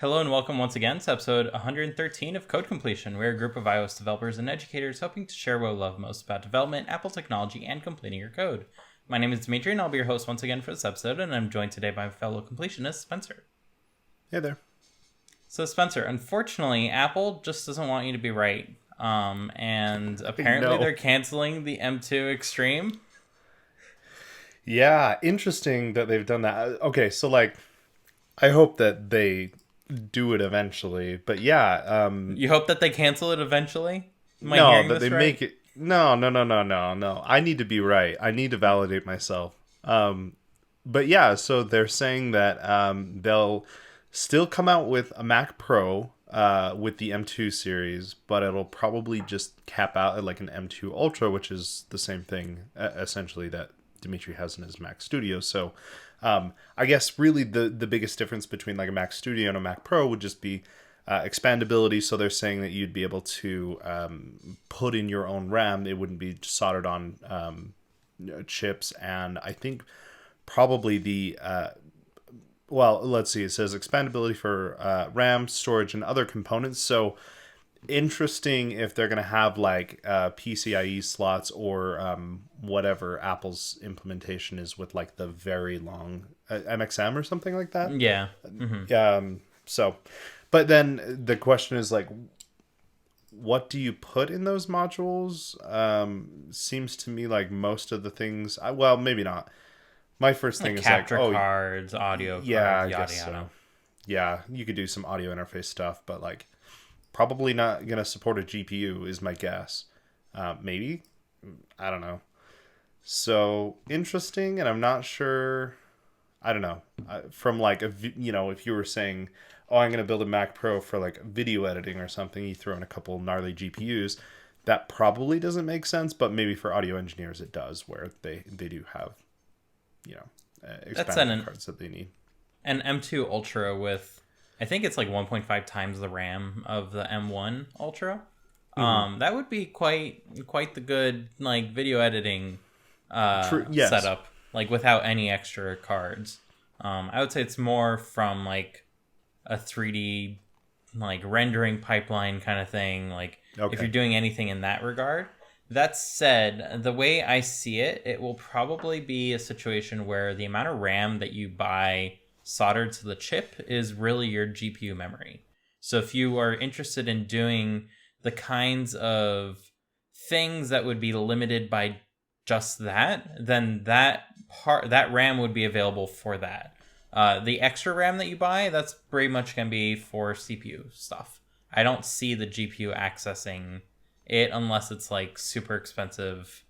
Hello and welcome once again to episode 113 of Code Completion. We're a group of iOS developers and educators hoping to share what we love most about development, Apple technology, and completing your code. My name is Dimitri and I'll be your host once again for this episode, and I'm joined today by my fellow completionist, Spencer. Hey there. So Spencer, unfortunately, Apple just doesn't want you to be right. And apparently they're canceling the M2 Extreme. Yeah, interesting that they've done that. Okay, so I hope that they do it eventually, but yeah, You hope that they cancel it eventually? Am I no, hearing that this they right? make it. No. I need to be right. I need to validate myself. But yeah, so they're saying that they'll still come out with a Mac Pro with the M2 series, but it'll probably just cap out at like an M2 Ultra, which is the same thing essentially that Dimitri has in his Mac Studio. So I guess really the biggest difference between like a Mac Studio and a Mac Pro would just be expandability. So they're saying that you'd be able to put in your own RAM. It wouldn't be soldered on chips. And I think probably let's see. It says expandability for RAM, storage, and other components. So interesting if they're going to have like PCIe slots or whatever Apple's implementation is with like the very long MXM or something like that. Yeah. So, but then the question is like, what do you put in those modules? Seems to me like most of the things, well, maybe not. My first thing is like, capture cards, audio cards, yeah, I yada guess yada. so. Yeah, you could do some audio interface stuff, but like probably not going to support a GPU is my guess. Maybe. I don't know. So interesting, and I'm not sure. I don't know. From like if you were saying, "Oh, I'm going to build a Mac Pro for like video editing or something," you throw in a couple gnarly GPUs. That probably doesn't make sense, but maybe for audio engineers it does, where they do have, expandable cards that they need. An M2 Ultra with, I think it's like 1.5 times the RAM of the M1 Ultra. That would be quite the good like video editing Yes. setup, like without any extra cards. I would say it's more from like a 3D like rendering pipeline kind of thing. Like if you're doing anything in that regard. That said, the way I see it, it will probably be a situation where the amount of RAM that you buy soldered to the chip is really your GPU memory. So if you are interested in doing the kinds of things that would be limited by just that, then that RAM would be available for that. The extra RAM that you buy, that's pretty much going to be for CPU stuff. I don't see the GPU accessing it unless it's like super expensive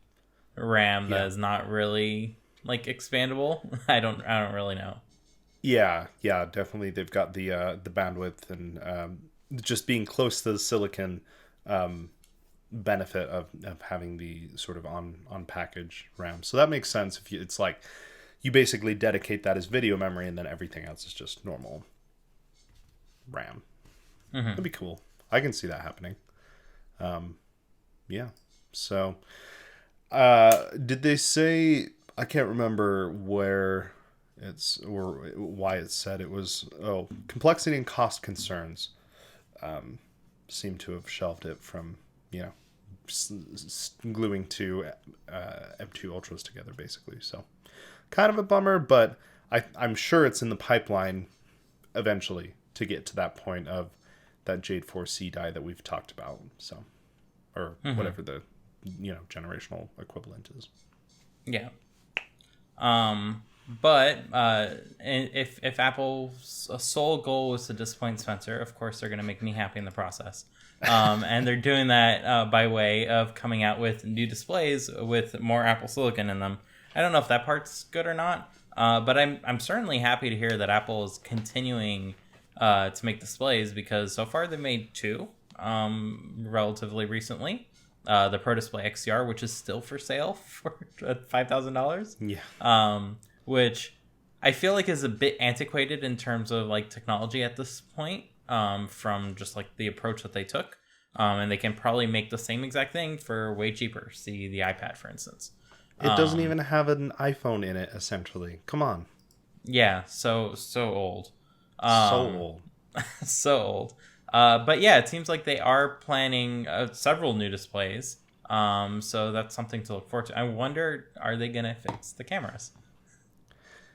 RAM that is not really like expandable. I don't really know. Yeah, definitely. They've got the bandwidth and just being close to the silicon benefit of having the sort of on package RAM. So that makes sense. It's like you basically dedicate that as video memory, and then everything else is just normal RAM. That'd be cool. I can see that happening. Yeah. So, did they say? I can't remember where it's or why it said it was. Oh, complexity and cost concerns seem to have shelved it from gluing two M2 Ultras together, basically. So, kind of a bummer, but I'm sure it's in the pipeline eventually to get to that point of that Jade 4C die that we've talked about. So, or whatever the generational equivalent is. Yeah. But if Apple's sole goal was to disappoint Spencer, of course they're going to make me happy in the process. And they're doing that by way of coming out with new displays with more Apple Silicon in them. I don't know if that part's good or not, but I'm certainly happy to hear that Apple is continuing to make displays, because so far they made two relatively recently. The Pro Display XDR, which is still for sale for $5,000. Yeah. Which I feel like is a bit antiquated in terms of like technology at this point, from just like the approach that they took. And they can probably make the same exact thing for way cheaper. See the iPad, for instance. It doesn't even have an iPhone in it, essentially. Come on. Yeah, so old. So old. So old. But yeah, it seems like they are planning several new displays. So that's something to look forward to. I wonder, are they going to fix the cameras?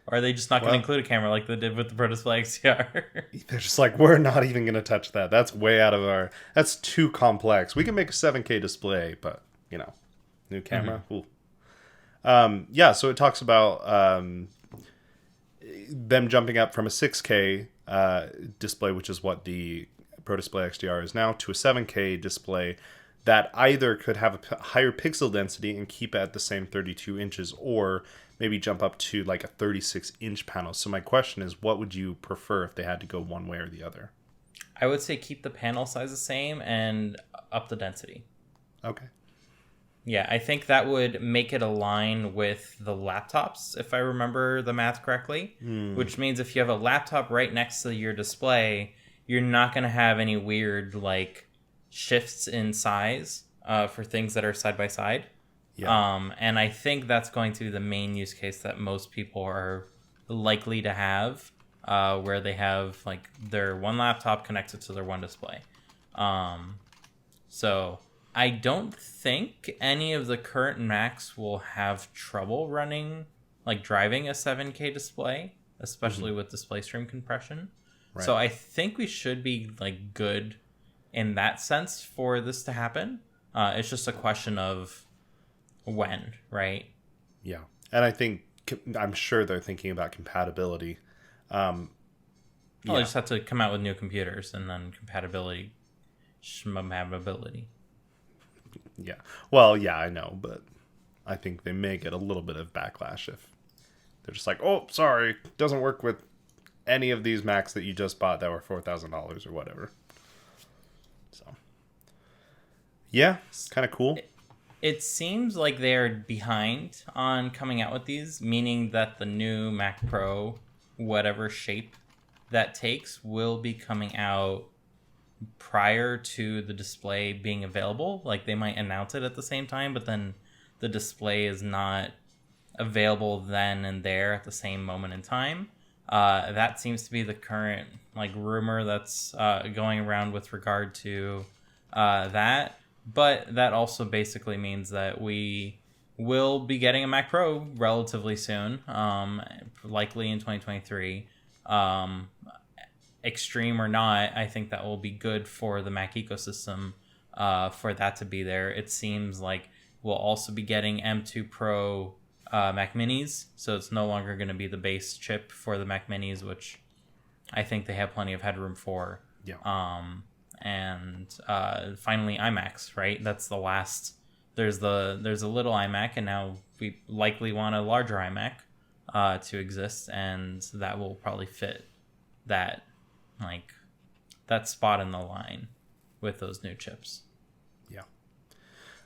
Or are they just not going to include a camera like they did with the Pro Display XDR? They're just like, we're not even going to touch that. That's way out of our... That's too complex. We can make a 7K display, but, new camera. Yeah, so it talks about them jumping up from a 6K display, which is what the Pro Display XDR is now, to a 7K display that either could have a higher pixel density and keep at the same 32 inches, or maybe jump up to like a 36-inch panel. So my question is, what would you prefer if they had to go one way or the other? I would say keep the panel size the same and up the density. Okay. Yeah, I think that would make it align with the laptops, if I remember the math correctly. Which means if you have a laptop right next to your display, you're not going to have any weird like shifts in size for things that are side by side. Yeah. And I think that's going to be the main use case that most people are likely to have, where they have like their one laptop connected to their one display. So I don't think any of the current Macs will have trouble driving a 7K display, especially with display stream compression. Right. So I think we should be like good in that sense for this to happen. It's just a question of when, right? Yeah. And I'm sure they're thinking about compatibility. They just have to come out with new computers and then compatibility. Yeah. Well, yeah, I know, but I think they may get a little bit of backlash if they're just like, oh, sorry, doesn't work with any of these Macs that you just bought that were $4,000 or whatever. So, yeah, kind of cool. It seems like they're behind on coming out with these, meaning that the new Mac Pro, whatever shape that takes, will be coming out prior to the display being available. Like they might announce it at the same time, but then the display is not available then and there at the same moment in time. That seems to be the current like rumor that's going around with regard to that. But that also basically means that we will be getting a Mac Pro relatively soon, likely in 2023. Extreme or not, I think that will be good for the Mac ecosystem for that to be there. It seems like we'll also be getting M2 Pro Mac Minis, so it's no longer going to be the base chip for the Mac Minis, which I think they have plenty of headroom for. Yeah. And finally iMacs, right? That's the last. There's a little iMac, and now we likely want a larger iMac to exist, and that will probably fit that spot in the line with those new chips. Yeah.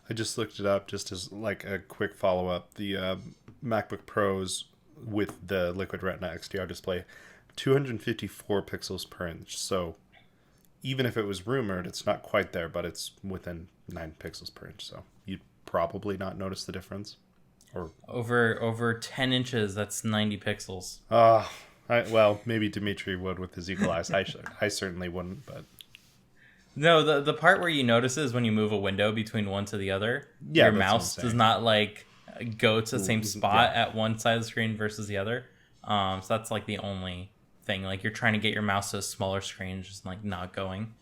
I just looked it up just as like a quick follow-up. The MacBook Pros with the Liquid Retina XDR display, 254 pixels per inch. So even if it was rumored, it's not quite there, but it's within 9 pixels per inch. So you'd probably not notice the difference. Or over 10 inches, that's 90 pixels. Well, maybe Dimitri would with his eagle eyes. I certainly wouldn't, but... No, the part where you notice is when you move a window between one to the other. Yeah, your mouse does not go to the same spot at one side of the screen versus the other. So that's like the only thing. Like you're trying to get your mouse to a smaller screen, just like not going.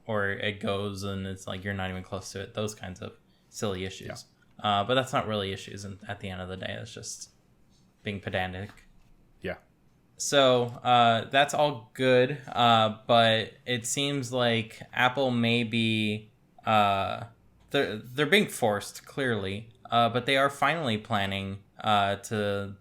Or it goes and it's like you're not even close to it. Those kinds of silly issues. Yeah. But that's not really issues at the end of the day. It's just being pedantic. Yeah. So that's all good, but it seems like Apple may be they're being forced clearly, but they are finally planning to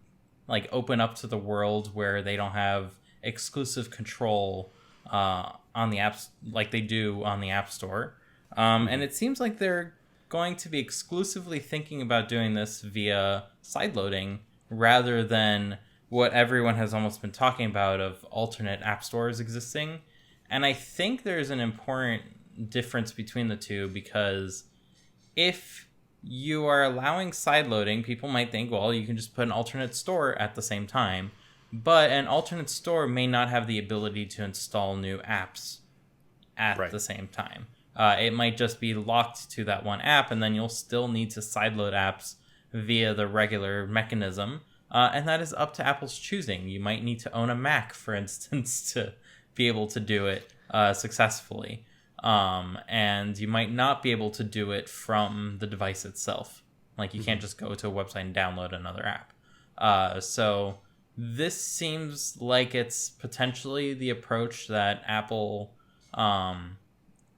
open up to the world where they don't have exclusive control on the apps like they do on the App Store, and it seems like they're going to be exclusively thinking about doing this via sideloading rather than what everyone has almost been talking about of alternate app stores existing. And I think there's an important difference between the two, because if you are allowing sideloading, people might think, well, you can just put an alternate store at the same time. But an alternate store may not have the ability to install new apps at the same time. It might just be locked to that one app, and then you'll still need to sideload apps via the regular mechanism. And that is up to Apple's choosing. You might need to own a Mac, for instance, to be able to do it successfully. And you might not be able to do it from the device itself. Like, you can't just go to a website and download another app. So this seems like it's potentially the approach that Apple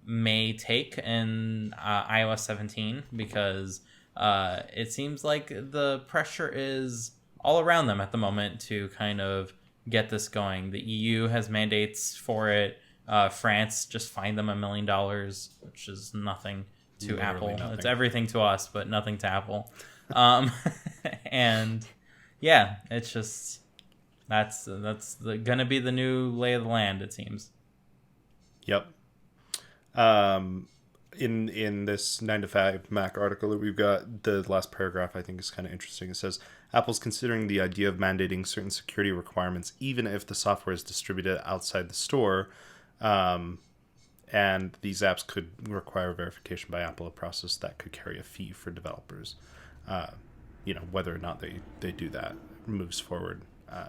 may take in iOS 17, because it seems like the pressure is all around them at the moment to kind of get this going. The EU has mandates for it. France just fined them $1 million, which is nothing to Literally Apple. nothing. It's everything to us, but nothing to Apple. And yeah, it's just that's gonna be the new lay of the land, it seems. Yep. In this 9 to 5 Mac article that we've got, the last paragraph I think is kind of interesting. It says, Apple's considering the idea of mandating certain security requirements even if the software is distributed outside the store, and these apps could require verification by Apple, a process that could carry a fee for developers. Whether or not they do that moves forward,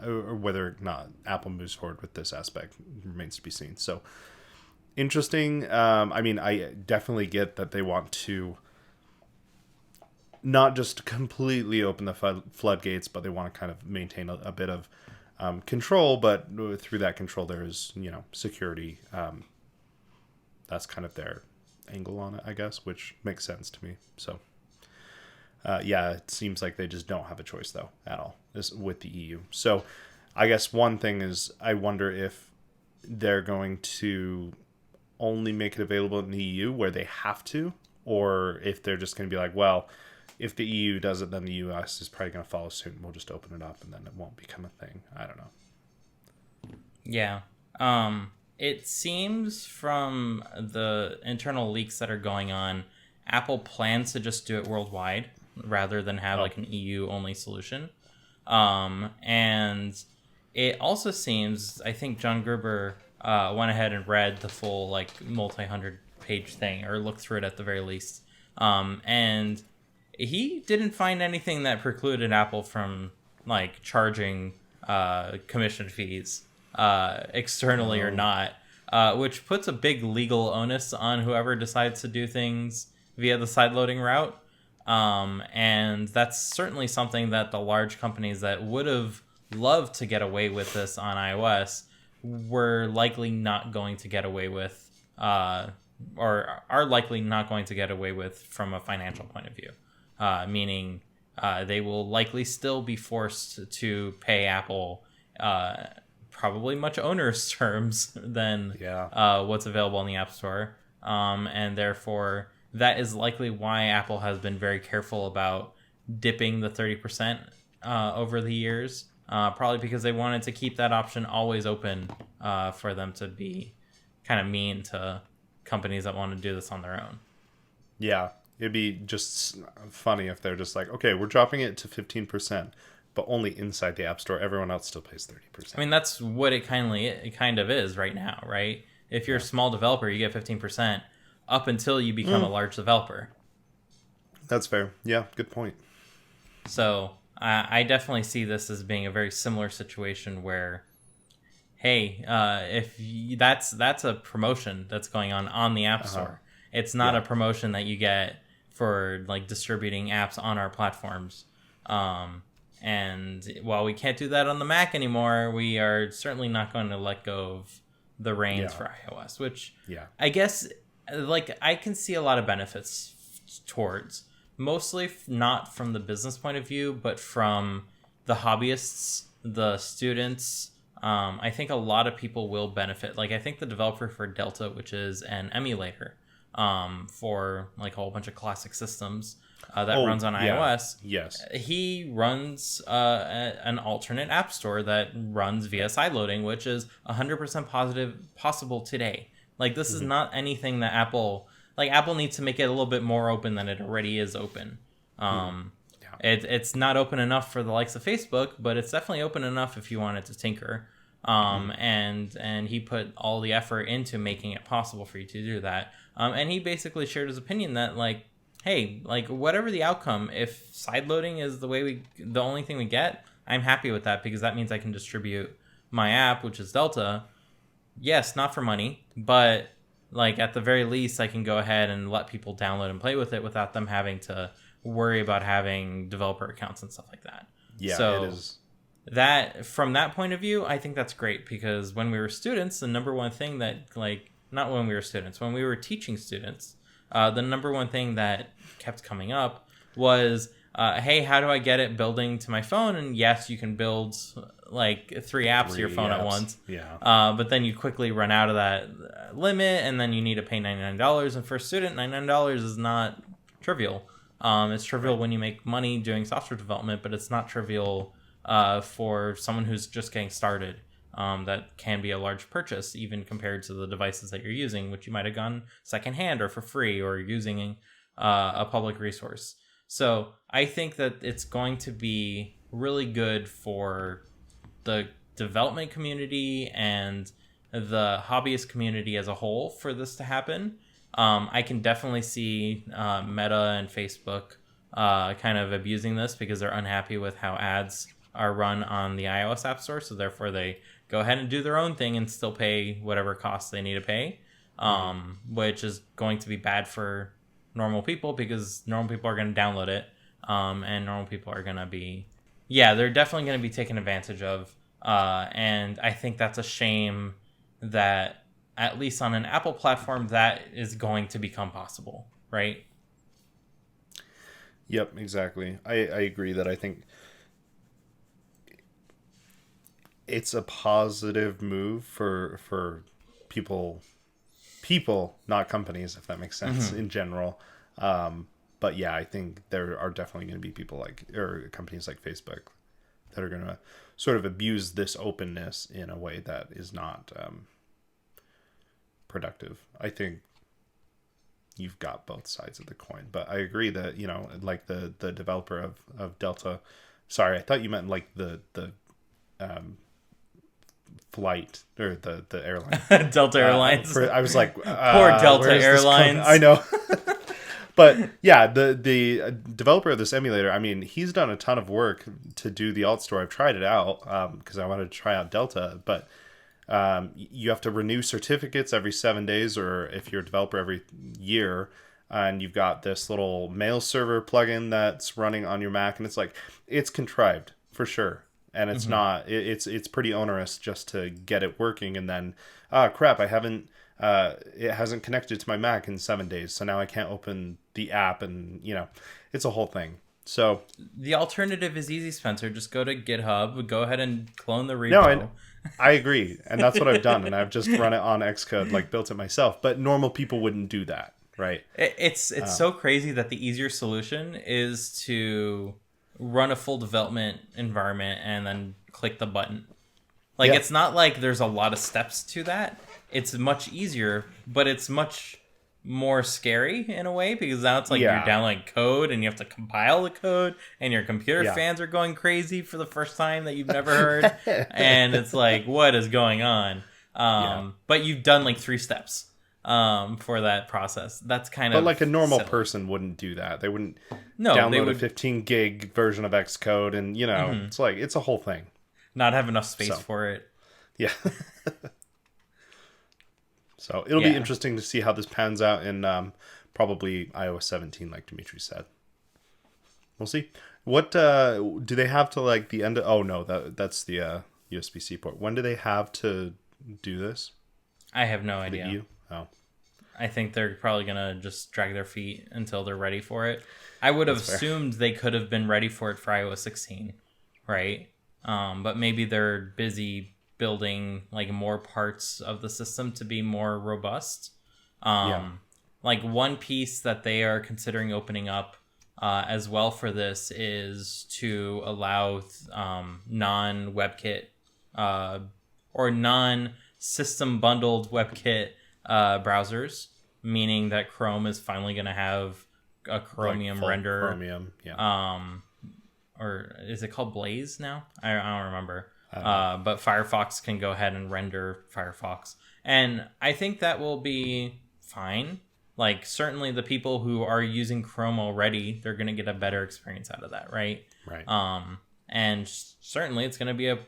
or whether or not Apple moves forward with this aspect remains to be seen. So interesting. I definitely get that they want to not just completely open the floodgates, but they want to kind of maintain a bit of control. But through that control, there is security. That's kind of their angle on it, I guess, which makes sense to me. So it seems like they just don't have a choice though at all with the EU. So I guess one thing is, I wonder if they're going to only make it available in the EU where they have to, or if they're just going to be like, well, if the EU does it, then the US is probably going to follow suit and we'll just open it up and then it won't become a thing. I don't know. Yeah. It seems from the internal leaks that are going on, Apple plans to just do it worldwide rather than have like an EU only solution. And it also seems, I think John Gruber went ahead and read the full like multi-hundred page thing, or looked through it at the very least. And he didn't find anything that precluded Apple from like charging commission fees externally or not, which puts a big legal onus on whoever decides to do things via the sideloading route. And that's certainly something that the large companies that would have loved to get away with this on iOS were likely not going to get away with, or are likely not going to get away with from a financial point of view. Meaning they will likely still be forced to pay Apple probably much onerous terms than what's available in the App Store. And therefore, that is likely why Apple has been very careful about dipping the 30% over the years. Probably because they wanted to keep that option always open for them to be kind of mean to companies that want to do this on their own. Yeah. It'd be just funny if they're just like, okay, we're dropping it to 15%, but only inside the App Store. Everyone else still pays 30%. I mean, that's what it kind of is right now, right? If you're a small developer, you get 15% up until you become a large developer. That's fair. Yeah, good point. So I definitely see this as being a very similar situation where, hey, that's a promotion that's going on the App Store. It's not a promotion that you get for like distributing apps on our platforms. And while we can't do that on the Mac anymore, we are certainly not going to let go of the reins for iOS, which I guess like I can see a lot of benefits towards, mostly not from the business point of view, but from the hobbyists, the students. I think a lot of people will benefit. Like I think the developer for Delta, which is an emulator for like a whole bunch of classic systems that runs on iOS. Yes. He runs an alternate app store that runs via sideloading, which is 100% possible today. Like this is not anything that Apple needs to make it a little bit more open than it already is open. It's not open enough for the likes of Facebook, but it's definitely open enough if you wanted to tinker. And he put all the effort into making it possible for you to do that. And he basically shared his opinion that, like, hey, like, whatever the outcome, if sideloading is the only thing we get, I'm happy with that, because that means I can distribute my app, which is Delta. Yes, not for money, but like at the very least, I can go ahead and let people download and play with it without them having to worry about having developer accounts and stuff like that. Yeah, so it is. That, from that point of view, I think that's great, because when we were students, the number one thing that, like, not when we were students, when we were teaching students, the number one thing that kept coming up was, hey, how do I get it building to my phone? And yes, you can build like 3 apps to your phone at once. Yeah. But then you quickly run out of that limit, and then you need to pay $99. And for a student, $99 is not trivial. It's trivial when you make money doing software development, but it's not trivial for someone who's just getting started. That can be a large purchase, even compared to the devices that you're using, which you might have gone secondhand or for free, or using a public resource. So I think that it's going to be really good for the development community and the hobbyist community as a whole for this to happen. I can definitely see Meta and Facebook kind of abusing this, because they're unhappy with how ads are run on the iOS App Store. So therefore they go ahead and do their own thing and still pay whatever costs they need to pay, which is going to be bad for normal people, because normal people are going to download it, and normal people are going to be, they're definitely going to be taken advantage of, and I think that's a shame that, at least on an Apple platform, that is going to become possible, right? Yep, exactly. I agree that I think it's a positive move for people, not companies, if that makes sense, in general. But yeah, I think there are definitely going to be people or companies like Facebook that are going to sort of abuse this openness in a way that is not productive. I think you've got both sides of the coin, but I agree that, like the developer of Delta, sorry, I thought you meant like the flight, or the airline. Delta Airlines. I was like, poor Delta Airlines. I know. But yeah, the developer of this emulator, I mean, he's done a ton of work to do the alt store. I've tried it out because I wanted to try out Delta, but you have to renew certificates every 7 days, or if you're a developer, every year. And you've got this little mail server plugin that's running on your Mac, and it's contrived for sure. And it's not, it's pretty onerous just to get it working. And then, crap, it hasn't connected to my Mac in 7 days. So now I can't open the app, and, it's a whole thing. So the alternative is easy, Spencer. Just go to GitHub, go ahead and clone the repo. No, I agree. And that's what I've done. And I've just run it on Xcode, built it myself. But normal people wouldn't do that, right? It's so crazy that the easier solution is to run a full development environment and then click the button. It's not like there's a lot of steps to that. It's much easier, but it's much more scary in a way, because now it's you're downloading code and you have to compile the code, and your computer fans are going crazy for the first time that you've never heard. And it's what is going on? But you've done 3 steps for that process. That's kind of, but a normal silly. Person wouldn't do that. They wouldn't download a 15 gig version of Xcode, and it's a whole thing. Not have enough space for it. Yeah. So it'll be interesting to see how this pans out in probably iOS 17, like Dimitri said. We'll see. What do they have to the end of? Oh no, that's the USB-C port. When do they have to do this? I have no idea. EU? Oh. I think they're probably gonna just drag their feet until they're ready for it. I would have assumed they could have been ready for it for iOS 16, right? But maybe they're busy building more parts of the system to be more robust. One piece that they are considering opening up as well for this is to allow non-WebKit or non-system bundled WebKit browsers, meaning that Chrome is finally going to have a Chromium render. Chromium, or is it called Blaze now? I don't remember. But Firefox can go ahead and render Firefox. And I think that will be fine. Like, certainly the people who are using Chrome already, they're going to get a better experience out of that, right? Right. And certainly it's going to be a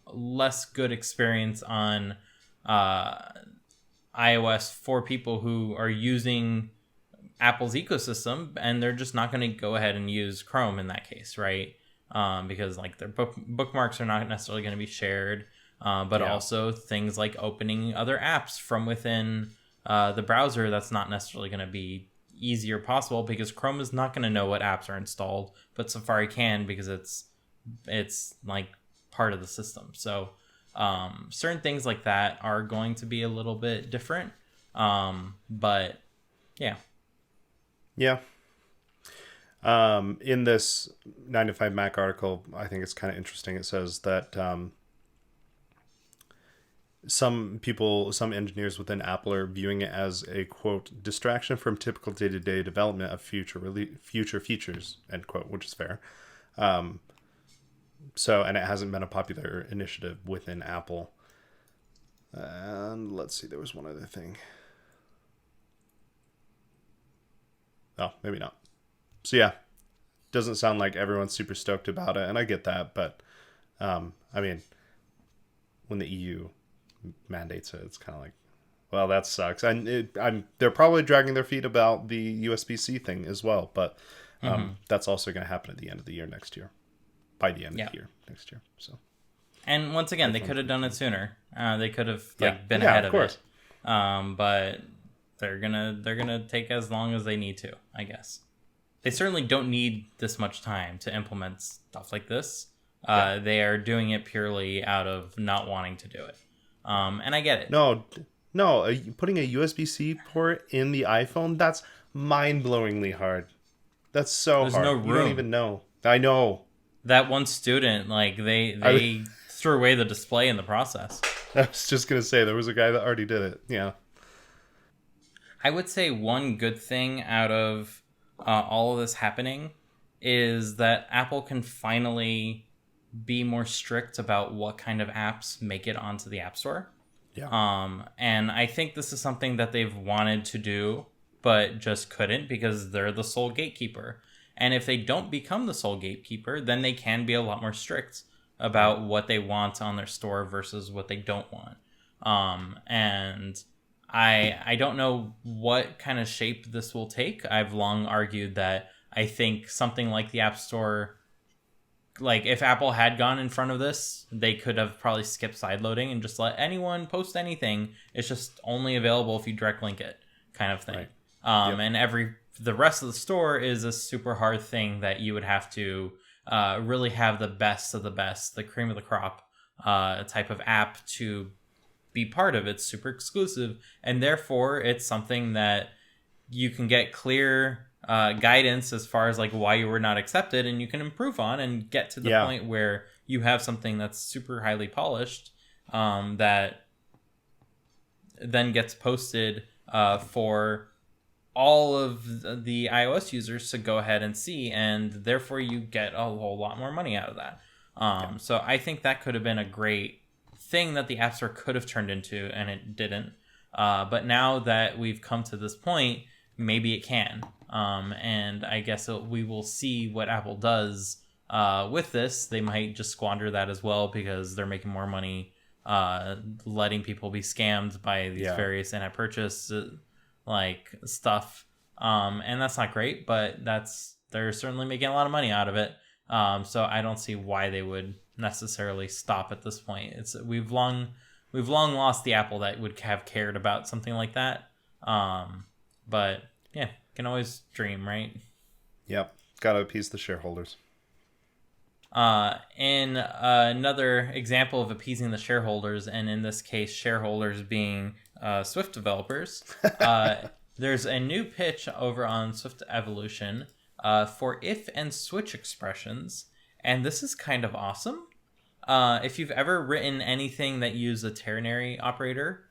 less good experience on iOS for people who are using Apple's ecosystem, and they're just not going to go ahead and use Chrome in that case, right? Because like their bookmarks are not necessarily going to be shared, but also things like opening other apps from within the browser, that's not necessarily going to be easy or possible, because Chrome is not going to know what apps are installed, but Safari can, because it's like part of the system. So certain things like that are going to be a little bit different, but yeah. In this 9 to 5 Mac article, I think it's kind of interesting. It says that some engineers within Apple are viewing it as a, quote, distraction from typical day-to-day development of future features, end quote, which is fair. And it hasn't been a popular initiative within Apple. And let's see, there was one other thing. Oh, maybe not. So yeah, doesn't sound like everyone's super stoked about it, and I get that, but I mean, when the EU mandates it, it's kind of like, well, that sucks. And they're probably dragging their feet about the USB-C thing as well, but that's also going to happen at the end of the year next year, by the end of the year next year. So, and once again, they could have done it sooner. They could have been ahead of it. But they're gonna take as long as they need to, I guess. They certainly don't need this much time to implement stuff like this. They are doing it purely out of not wanting to do it. And I get it. No, putting a USB-C port in the iPhone, that's mind-blowingly hard. That's so hard. There's no room. You don't even know. I know. That one student, like, they threw away the display in the process. I was just going to say, there was a guy that already did it. Yeah. I would say one good thing out of all of this happening is that Apple can finally be more strict about what kind of apps make it onto the App Store. Yeah. And I think this is something that they've wanted to do, but just couldn't, because they're the sole gatekeeper. And if they don't become the sole gatekeeper, then they can be a lot more strict about what they want on their store versus what they don't want. And I don't know what kind of shape this will take. I've long argued that I think something like the App Store, like if Apple had gone in front of this, they could have probably skipped sideloading and just let anyone post anything. It's just only available if you direct link it, kind of thing. Right. And the rest of the store is a super hard thing that you would have to really have the best of the best, the cream of the crop type of app to be part of. It's super exclusive, and therefore it's something that you can get clear guidance as far as like why you were not accepted, and you can improve on and get to the point where you have something that's super highly polished that then gets posted for all of the iOS users to go ahead and see, and therefore you get a whole lot more money out of that. So I think that could have been a great thing that the App Store could have turned into, and it didn't. But now that we've come to this point, maybe it can. And I guess we will see what Apple does with this. They might just squander that as well, because they're making more money letting people be scammed by these various in-app purchase like stuff. And that's not great, but they're certainly making a lot of money out of it. So I don't see why they would necessarily stop at this point. We've long lost the Apple that would have cared about something like that. But yeah, can always dream, right? Yep, gotta appease the shareholders. In another example of appeasing the shareholders, and in this case shareholders being Swift developers, there's a new pitch over on Swift Evolution for if and switch expressions, and this is kind of awesome. If you've ever written anything that used a ternary operator,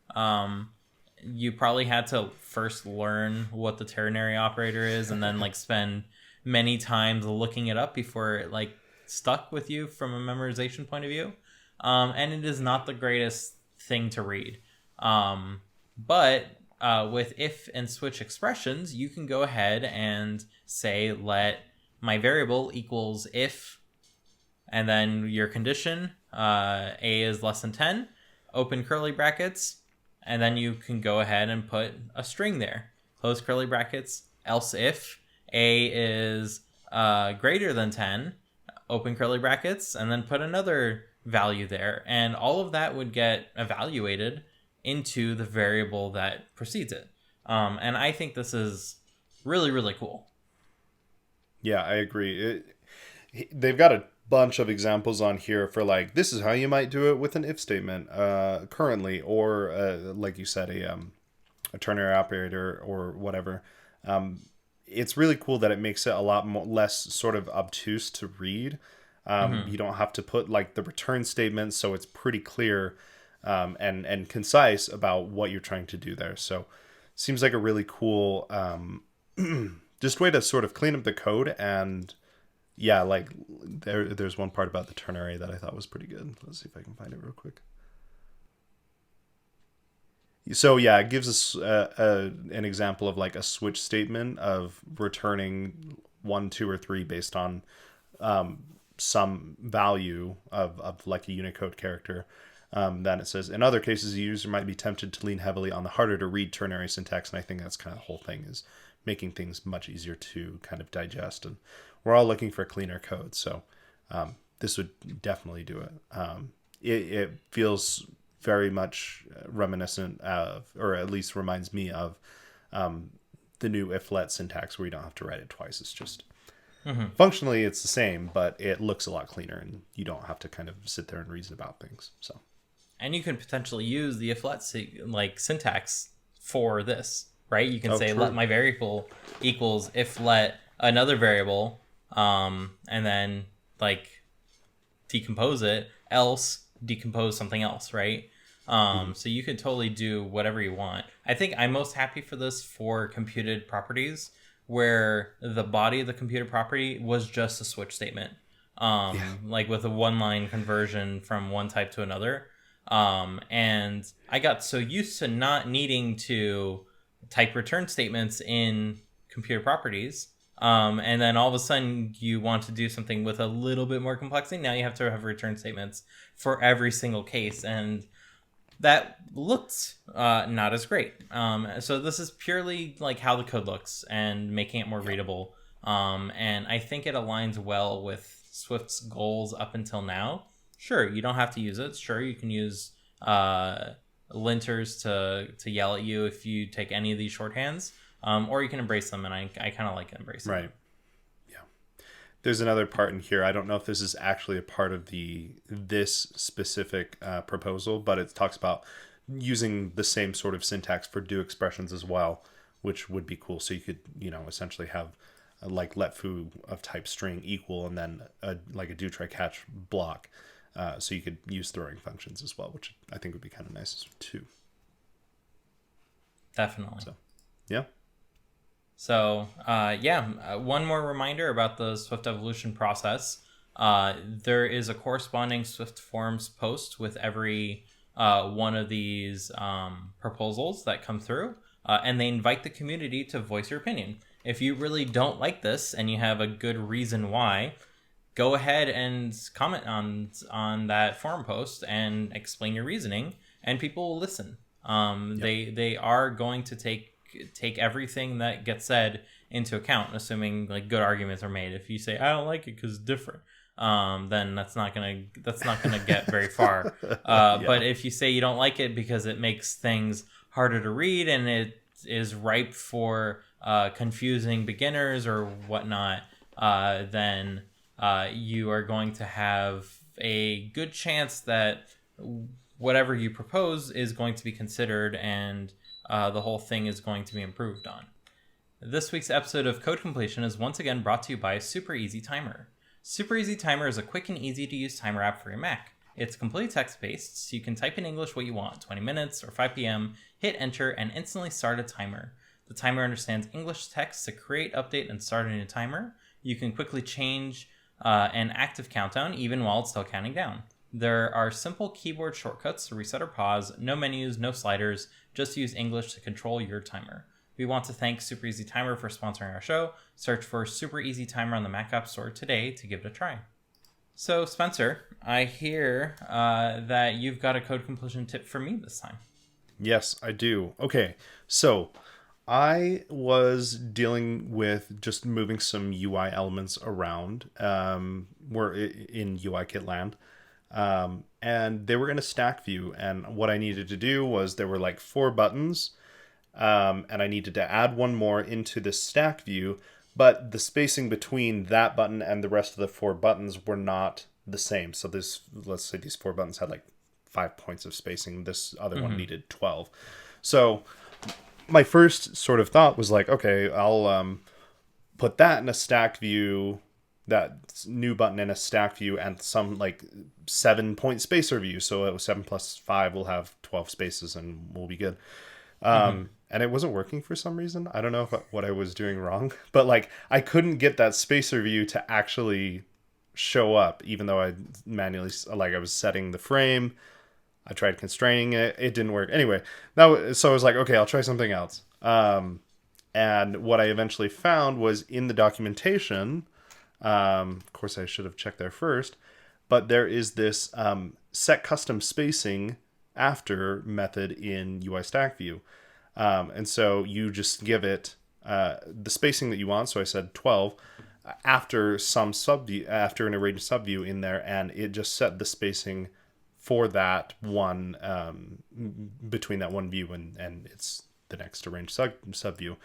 you probably had to first learn what the ternary operator is, and then like spend many times looking it up before it like stuck with you from a memorization point of view. And it is not the greatest thing to read. But with if and switch expressions, you can go ahead and say, let my variable equals if, and then your condition, a is less than 10, open curly brackets, and then you can go ahead and put a string there, close curly brackets, else if a is greater than 10, open curly brackets, and then put another value there. And all of that would get evaluated into the variable that precedes it. And I think this is really, really cool. Yeah, I agree. They've got a bunch of examples on here for like, this is how you might do it with an if statement currently, or like you said, a ternary operator or whatever. It's really cool that it makes it a lot less sort of obtuse to read. You don't have to put like the return statement, so it's pretty clear and concise about what you're trying to do there. So seems like a really cool just way to sort of clean up the code. And yeah, like there's one part about the ternary that I thought was pretty good. Let's see if I can find it real quick. So yeah, it gives us an example of like a switch statement of returning 1, 2, or 3 based on some value of like a Unicode character. Then it says, in other cases, the user might be tempted to lean heavily on the harder to read ternary syntax. And I think that's kind of the whole thing, is making things much easier to kind of digest. And we're all looking for cleaner code. So this would definitely do it. It feels very much reminiscent of, or at least reminds me of, the new if-let syntax, where you don't have to write it twice. It's just functionally it's the same, but it looks a lot cleaner, and you don't have to kind of sit there and reason about things. So, and you can potentially use the if-let like syntax for this, right? You can say, true, let my variable equals if-let another variable, and then like decompose it, else decompose something else, right? So you could totally do whatever you want. I think I'm most happy for this for computed properties, where the body of the computed property was just a switch statement, like with a one-line conversion from one type to another. And I got so used to not needing to type return statements in computer properties. And then all of a sudden you want to do something with a little bit more complexity. Now you have to have return statements for every single case. And that looked not as great. So this is purely like how the code looks and making it more readable. And I think it aligns well with Swift's goals up until now. Sure, you don't have to use it. Sure, you can use linters to yell at you if you take any of these shorthands. Or you can embrace them, and I kind of like embracing them. Right. There's another part in here. I don't know if this is actually a part of this specific proposal, but it talks about using the same sort of syntax for do expressions as well, which would be cool. So you could, essentially have like let foo of type string equal, and then like a do try catch block. So you could use throwing functions as well, which I think would be kind of nice too. Definitely. So, yeah. So, one more reminder about the Swift evolution process. There is a corresponding Swift forums post with every one of these proposals that come through, and they invite the community to voice your opinion. If you really don't like this and you have a good reason why, go ahead and comment on that forum post and explain your reasoning, and people will listen. They are going to take everything that gets said into account, assuming like good arguments are made. If you say I don't like it because it's different, then that's not gonna get very far. But if you say you don't like it because it makes things harder to read and it is ripe for confusing beginners or whatnot, then you are going to have a good chance that whatever you propose is going to be considered, and the whole thing is going to be improved on. This week's episode of Code Completion is once again brought to you by Super Easy Timer. Super Easy Timer is a quick and easy to use timer app for your Mac. It's completely text-based, so you can type in English what you want, 20 minutes or 5 p.m., hit enter, and instantly start a timer. The timer understands English text to create, update, and start a new timer. You can quickly change an active countdown even while it's still counting down. There are simple keyboard shortcuts to reset or pause, no menus, no sliders, just use English to control your timer. We want to thank Super Easy Timer for sponsoring our show. Search for Super Easy Timer on the Mac App Store today to give it a try. So, Spencer, I hear that you've got a code completion tip for me this time. Yes, I do. Okay, so I was dealing with just moving some UI elements around. We're in UIKit land. And they were in a stack view. And what I needed to do was there were like 4 buttons. And I needed to add one more into this stack view. But the spacing between that button and the rest of the 4 buttons were not the same. So this, let's say these 4 buttons had like 5 points of spacing. This other one needed 12. So my first sort of thought was like, okay, I'll put that in a stack view, that new button in a stack view, and some like 7-point spacer view. So it was 7 plus 5 will have 12 spaces and we'll be good. And it wasn't working for some reason. I don't know what I was doing wrong, but like I couldn't get that spacer view to actually show up, even though I manually, like I was setting the frame. I tried constraining it. It didn't work. Anyway, so I was like, okay, I'll try something else. And what I eventually found was in the documentation, of course I should have checked there first, but there is this set custom spacing after method in UI Stack View. And so you just give it the spacing that you want. So I said 12 after some subview, after an arranged subview in there, and it just set the spacing for that one, between that one view and it's the next arranged subview.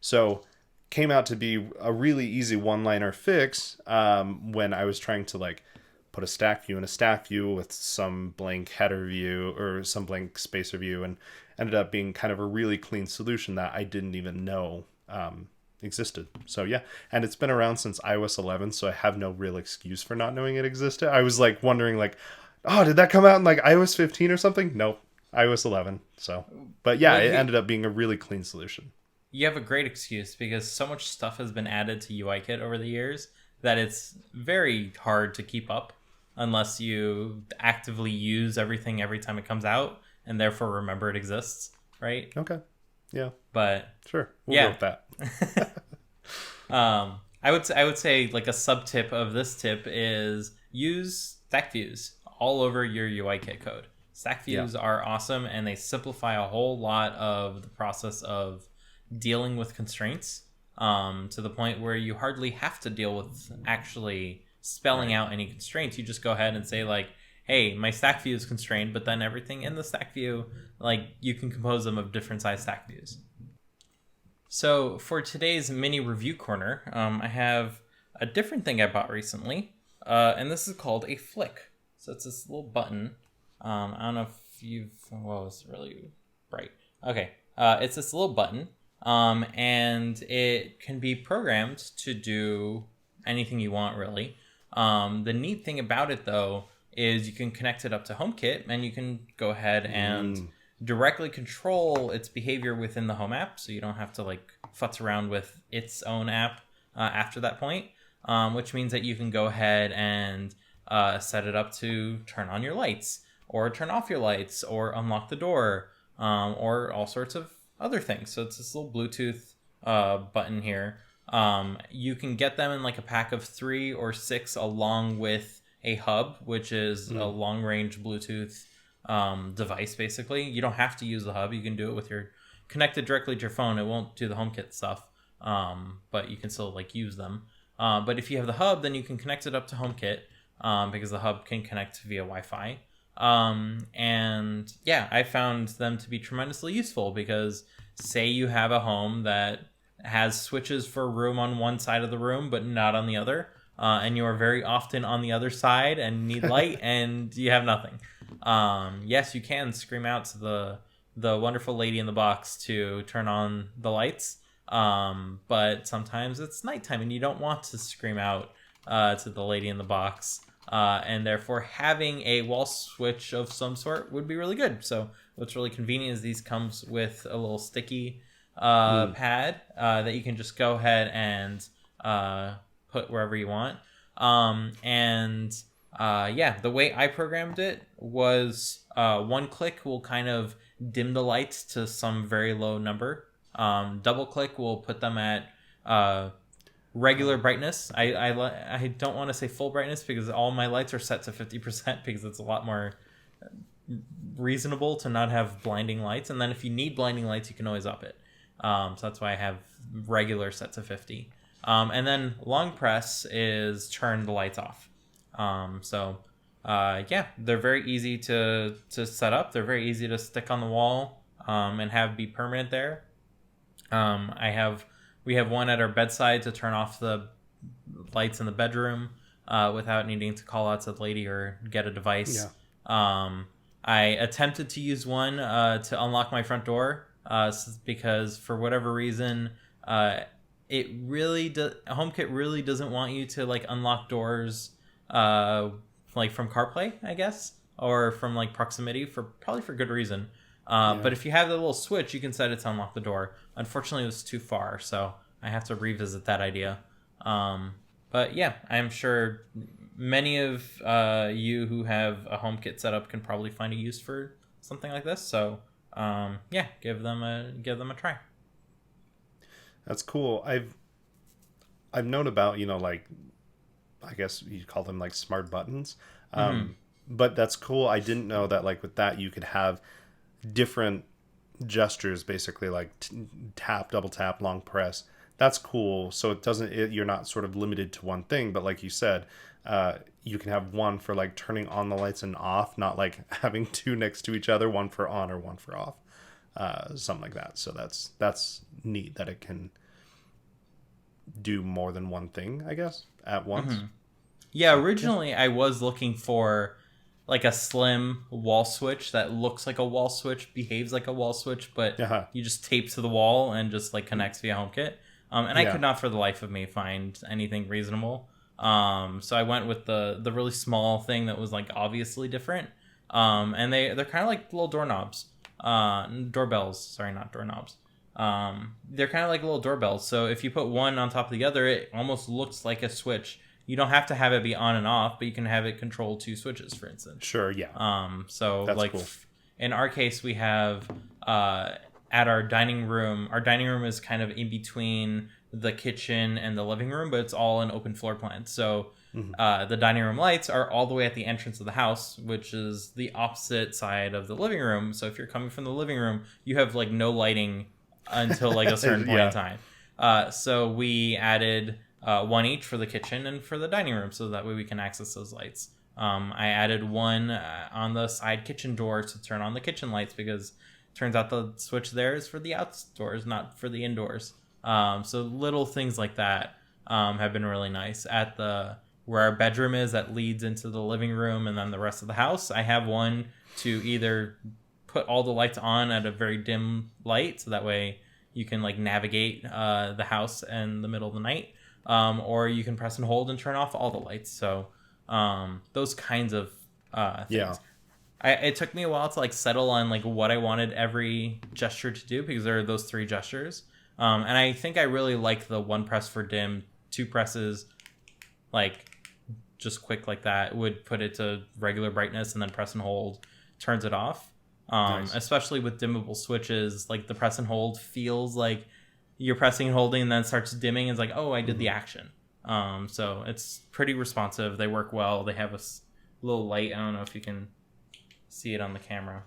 So came out to be a really easy one-liner fix when I was trying to like put a stack view in a stack view with some blank header view or some blank spacer view, and ended up being kind of a really clean solution that I didn't even know existed. So yeah, and it's been around since iOS 11, so I have no real excuse for not knowing it existed. I was like wondering like, oh, did that come out in like iOS 15 or something? Nope, iOS 11. So, but yeah, it ended up being a really clean solution. You have a great excuse because so much stuff has been added to UIKit over the years that it's very hard to keep up unless you actively use everything every time it comes out and therefore remember it exists, right? Okay. Yeah. But sure, we'll go with that. I would say like a sub tip of this tip is use stack views all over your UIKit code. Stack views are awesome and they simplify a whole lot of the process of dealing with constraints, to the point where you hardly have to deal with actually spelling out any constraints. You just go ahead and say like, hey, my stack view is constrained, but then everything in the stack view, like you can compose them of different size stack views. So for today's mini review corner, I have a different thing I bought recently, and this is called a Flic. So it's this little button. I don't know if well, it's really bright. Okay. It's this little button, and it can be programmed to do anything you want, really. The neat thing about it, though, is you can connect it up to HomeKit, and you can go ahead and directly control its behavior within the Home app, so you don't have to like futz around with its own app after that point, which means that you can go ahead and set it up to turn on your lights, or turn off your lights, or unlock the door, or all sorts of other things. So it's this little Bluetooth button here. You can get them in like a pack of 3 or 6 along with a hub, which is a long-range Bluetooth device, basically. You don't have to use the hub. You can do it with your connected directly to your phone. It won't do the HomeKit stuff, but you can still like use them. But if you have the hub, then you can connect it up to HomeKit, because the hub can connect via Wi-Fi. And yeah, I found them to be tremendously useful because say you have a home that has switches for room on one side of the room but not on the other, and you are very often on the other side and need light and you have nothing. Yes, you can scream out to the wonderful lady in the box to turn on the lights, but sometimes it's nighttime and you don't want to scream out to the lady in the box, and therefore having a wall switch of some sort would be really good. So what's really convenient is these comes with a little sticky pad that you can just go ahead and put wherever you want. The way I programmed it was one click will kind of dim the lights to some very low number. Double click will put them at regular brightness. I don't want to say full brightness because all my lights are set to 50% because it's a lot more reasonable to not have blinding lights. And then if you need blinding lights, you can always up it. So that's why I have regular set to 50. And then long press is turn the lights off. They're very easy to set up. They're very easy to stick on the wall and have be permanent there. We have one at our bedside to turn off the lights in the bedroom without needing to call out to the lady or get a device. Yeah. I attempted to use one to unlock my front door because for whatever reason, HomeKit really doesn't want you to like unlock doors like from CarPlay, I guess, or from like proximity probably for good reason. But if you have the little switch, you can set it to unlock the door. Unfortunately, it was too far, so I have to revisit that idea. But yeah, I'm sure many of you who have a HomeKit setup can probably find a use for something like this. So give them a try. That's cool. I've known about, like, I guess you'd call them like smart buttons. But that's cool. I didn't know that like with that you could have different gestures, basically like tap, double tap, long press. That's cool. So you're not sort of limited to one thing, but like you said, you can have one for like turning on the lights and off, not like having two next to each other, one for on or one for off, something like that. So that's neat that it can do more than one thing, I guess, at once. Yeah, originally I was looking for like a slim wall switch that looks like a wall switch, behaves like a wall switch, but you just tape to the wall and just like connects via HomeKit. I could not for the life of me find anything reasonable. So I went with the really small thing that was like obviously different. And they're kind of like little doorknobs, doorbells. Sorry, not doorknobs. They're kind of like little doorbells. So if you put one on top of the other, it almost looks like a switch. You don't have to have it be on and off, but you can have it control two switches, for instance. Sure, yeah. So that's like cool. In our case, we have at our dining room. Our dining room is kind of in between the kitchen and the living room, but it's all an open floor plan. So the dining room lights are all the way at the entrance of the house, which is the opposite side of the living room. So if you're coming from the living room, you have like no lighting until like a certain point in time. So we added one each for the kitchen and for the dining room, so that way we can access those lights. I added one on the side kitchen door to turn on the kitchen lights because it turns out the switch there is for the outdoors, not for the indoors. So little things like that have been really nice. At where our bedroom is, that leads into the living room and then the rest of the house, I have one to either put all the lights on at a very dim light, so that way you can like navigate the house in the middle of the night, or you can press and hold and turn off all the lights. So those kinds of things. Yeah. It took me a while to like settle on like what I wanted every gesture to do, because there are those three gestures. And I think I really like the one press for dim, two presses, like just quick like that, would put it to regular brightness, and then press and hold turns it off. Nice. Especially with dimmable switches, like the press and hold feels like you're pressing and holding and then it starts dimming. It's like, oh, I did the action. So it's pretty responsive. They work well. They have a little light. I don't know if you can see it on the camera.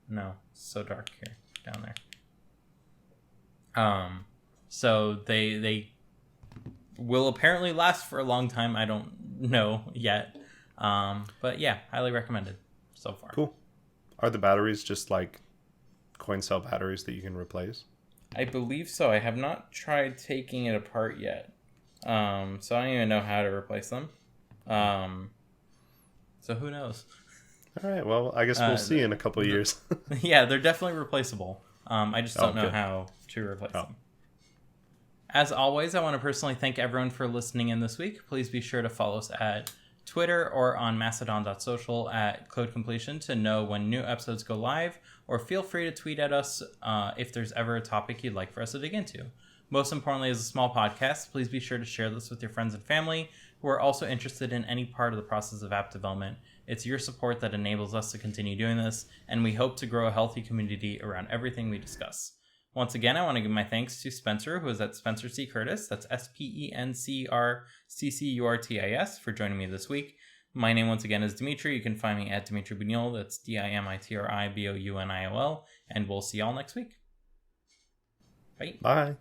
No, it's so dark here down there. So they will apparently last for a long time. I don't know yet. But yeah, highly recommended so far. Cool. Are the batteries just like coin cell batteries that you can replace? I believe so. I have not tried taking it apart yet. So I don't even know how to replace them. So who knows? All right. Well, I guess we'll see in a couple of years. Yeah, they're definitely replaceable. I just don't know how to replace them. As always, I want to personally thank everyone for listening in this week. Please be sure to follow us at Twitter or on mastodon.social at Code Completion to know when new episodes go live, or feel free to tweet at us if there's ever a topic you'd like for us to dig into. Most importantly, as a small podcast, please be sure to share this with your friends and family who are also interested in any part of the process of app development. It's your support that enables us to continue doing this, and we hope to grow a healthy community around everything we discuss. Once again, I want to give my thanks to Spencer, who is at Spencer C. Curtis, that's SpencerCurtis, for joining me this week. My name once again is Dimitri. You can find me at Dimitri Buñol, that's DIMITRIBOUNIOL, and we'll see y'all next week. Bye. Bye.